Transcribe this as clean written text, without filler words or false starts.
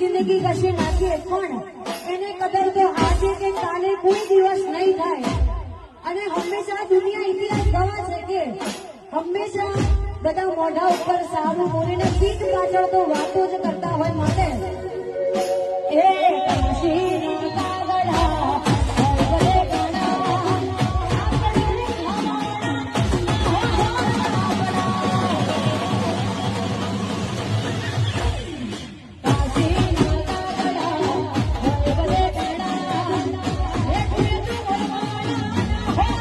જિંદગી કશી નાખીએ પણ એને કદર તો આજે કે કાલે કોઈ દિવસ નહીં થાય. અને હંમેશા દુનિયા ઇતિહાસ ગવા છે કે હંમેશા બધા મોઢા ઉપર સારું બોલીને પીઠ પાછળ તો વાતો જ કરતા હોય. માટે એ કાશી